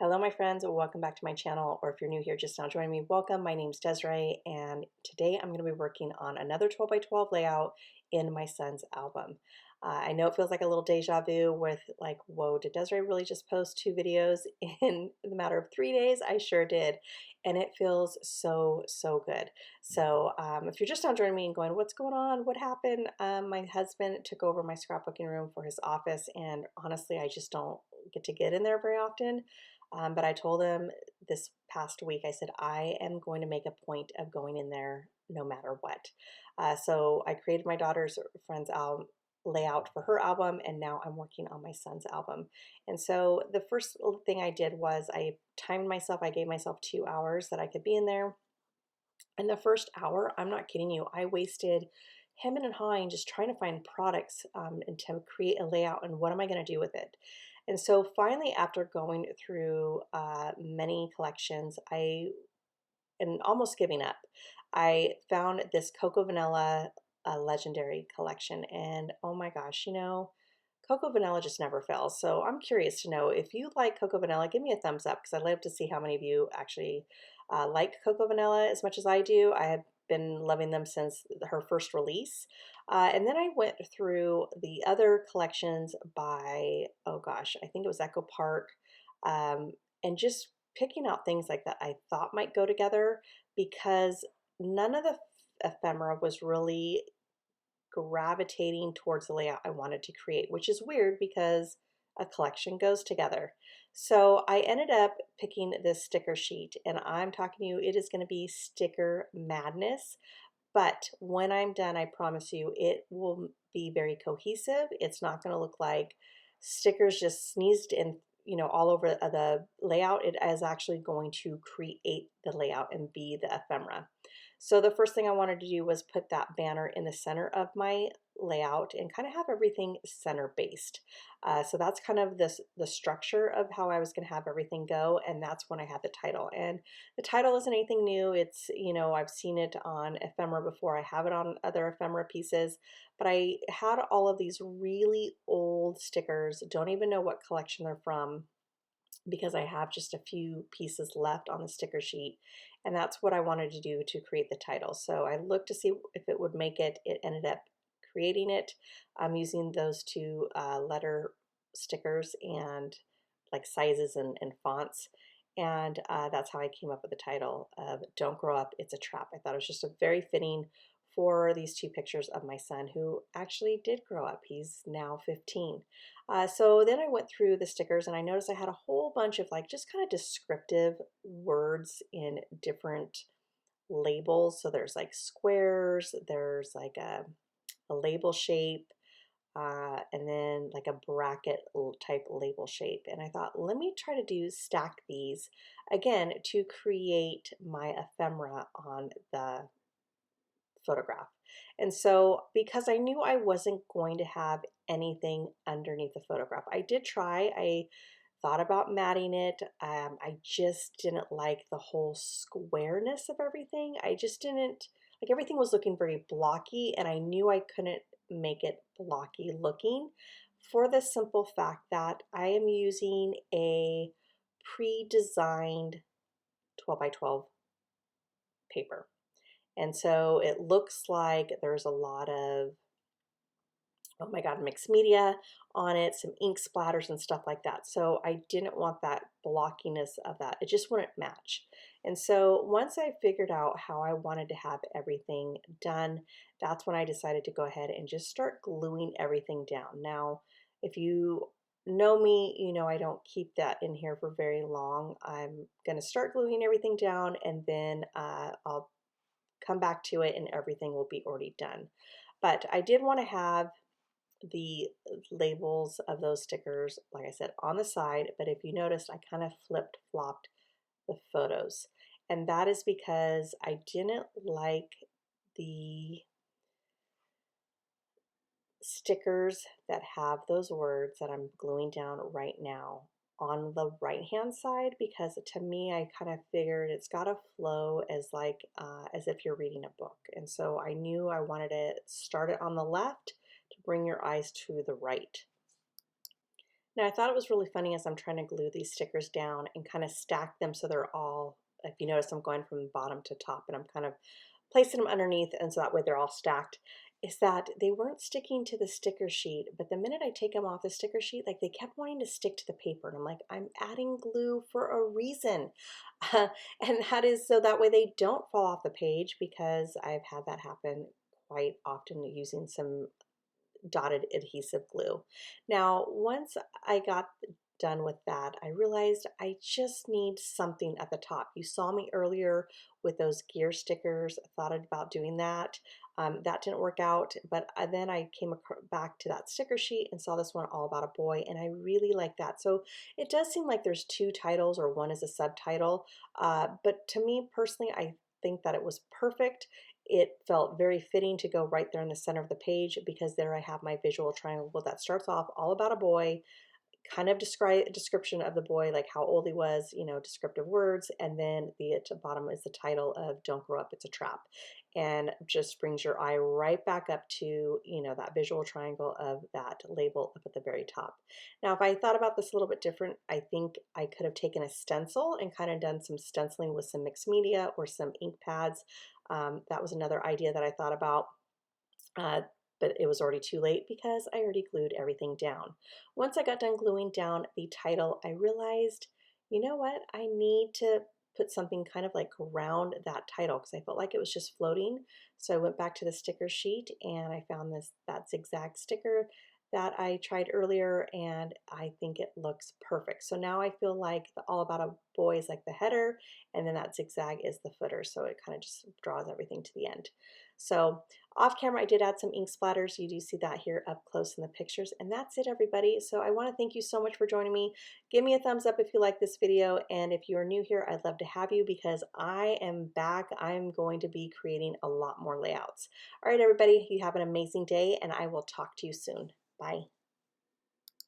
Hello, my friends, and welcome back to my channel. Or if you're new here, just now joining me, welcome. My name's Desiree, and today I'm going to be working on another 12 by 12 layout in my son's album. I know it feels like a little deja vu with like, whoa, did Desiree really just post 2 videos in the matter of 3 days? I sure did, and it feels so good. So if you're just now joining me and going, what's going on? What happened? My husband took over my scrapbooking room for his office, and honestly, I just don't get in there very often. But I told him this past week, I said, I am going to make a point of going in there no matter what. So I created my daughter's friend's album layout for her album, and now I'm working on my son's album. And so the first thing I did was I timed myself. I gave myself 2 hours that I could be in there. And the first hour, I'm not kidding you, I wasted hemming and hawing just trying to find products and to create a layout and what am I going to do with it. And so finally, after going through many collections, and almost giving up, I found this Cocoa Vanilla Legendary collection. And oh my gosh, Cocoa Vanilla just never fails. So I'm curious to know if you like Cocoa Vanilla, give me a thumbs up because I'd love to see how many of you actually like Cocoa Vanilla as much as I do. I have been loving them since her first release. And then I went through the other collections by, oh gosh, I think it was Echo Park, and just picking out things like that I thought might go together because none of the ephemera was really gravitating towards the layout I wanted to create, which is weird because a collection goes together. So I ended up picking this sticker sheet, and I'm talking to you, it is going to be sticker madness. But when I'm done, I promise you, it will be very cohesive. It's not going to look like stickers just sneezed in, all over the layout. It is actually going to create the layout and be the ephemera. So the first thing I wanted to do was put that banner in the center of my layout and kind of have everything center based. So that's kind of the structure of how I was going to have everything go, and that's when I had the title. And the title isn't anything new. It's, I've seen it on ephemera before. I have it on other ephemera pieces, but I had all of these really old stickers. Don't even know what collection they're from because I have just a few pieces left on the sticker sheet, and that's what I wanted to do to create the title. So I looked to see if it would make it. It ended up creating it. I'm using those two letter stickers and like sizes and fonts, and that's how I came up with the title of Don't Grow Up, It's a Trap. I thought it was just a very fitting for these two pictures of my son who actually did grow up. He's now 15. So then I went through the stickers and I noticed I had a whole bunch of like just kind of descriptive words in different labels. So there's like squares, there's like a label shape, and then like a bracket type label shape. And I thought, let me try to stack these again to create my ephemera on the photograph. And so because I knew I wasn't going to have anything underneath the photograph, I did try. I thought about matting it. I just didn't like the whole squareness of everything. I just didn't like everything was looking very blocky, and I knew I couldn't make it blocky looking for the simple fact that I am using a pre-designed 12 by 12 paper. And so it looks like there's a lot of, oh my God, mixed media on it, some ink splatters and stuff like that. So I didn't want that blockiness of that. It just wouldn't match. And so once I figured out how I wanted to have everything done, that's when I decided to go ahead and just start gluing everything down. Now, if you know me, you know I don't keep that in here for very long. I'm going to start gluing everything down, and then I'll come back to it and everything will be already done. But I did want to have the labels of those stickers, like I said, on the side. But if you noticed, I kind of flipped flopped the photos. And that is because I didn't like the stickers that have those words that I'm gluing down right now on the right hand side, because to me I kind of figured it's got to flow as like as if you're reading a book. And so I knew I wanted to start it on the left to bring your eyes to the right. Now, I thought it was really funny as I'm trying to glue these stickers down and kind of stack them so they're all, if you notice, I'm going from bottom to top and I'm kind of placing them underneath, and so that way they're all stacked, is that they weren't sticking to the sticker sheet, but the minute I take them off the sticker sheet, like they kept wanting to stick to the paper. And I'm like, I'm adding glue for a reason. And that is so that way they don't fall off the page, because I've had that happen quite often using some dotted adhesive glue. Now, once I got done with that, I realized I just need something at the top. You saw me earlier with those gear stickers. I thought about doing that. That didn't work out, but then I came back to that sticker sheet and saw this one all about a boy, and I really like that. So it does seem like there's two titles, or one is a subtitle, but to me personally, I think that it was perfect. It felt very fitting to go right there in the center of the page, because there I have my visual triangle that starts off all about a boy, kind of description of the boy, like how old he was, descriptive words, and then the at the bottom is the title of "Don't Grow Up, It's a Trap," and just brings your eye right back up to that visual triangle of that label up at the very top. Now, if I thought about this a little bit different, I think I could have taken a stencil and kind of done some stenciling with some mixed media or some ink pads. That was another idea that I thought about. Uh, but it was already too late because I already glued everything down. Once I got done gluing down the title, I realized, you know what? I need to put something kind of like around that title, because I felt like it was just floating. So I went back to the sticker sheet and I found that zigzag sticker that I tried earlier, and I think it looks perfect. So now I feel like the All About a Boy is like the header, and then that zigzag is the footer. So it kind of just draws everything to the end. So off camera, I did add some ink splatters. You do see that here up close in the pictures. And that's it, everybody. So I want to thank you so much for joining me. Give me a thumbs up if you like this video. And if you are new here, I'd love to have you, because I am back. I'm going to be creating a lot more layouts. All right, everybody, you have an amazing day, and I will talk to you soon. Bye.